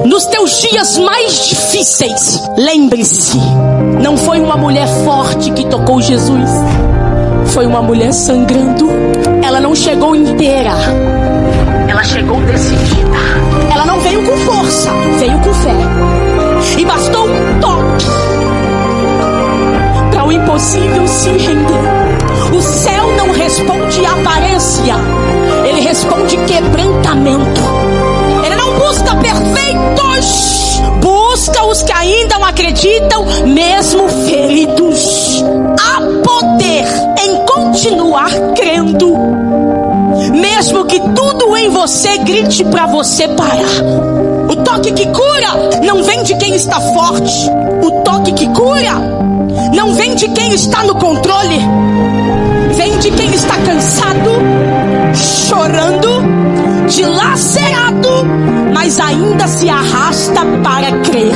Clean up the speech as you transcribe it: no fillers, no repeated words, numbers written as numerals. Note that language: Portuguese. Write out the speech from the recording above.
Nos teus dias mais difíceis, lembre-se, não foi uma mulher forte que tocou Jesus, foi uma mulher sangrando. Ela não chegou inteira, ela chegou decidida. Ela não veio com força, veio com fé. E bastou um toque para o impossível se render. O céu não responde aparência, ele responde quebrantamento. Ele não busca perfeitos, busca os que ainda não acreditam, mesmo feridos. Há poder em continuar crendo, mesmo que tudo em você grite para você parar. O toque que cura não vem de quem está forte. O toque que cura não vem de quem está no controle. Vem de quem está cansado, chorando, dilacerado, mas ainda se arrasta para crer.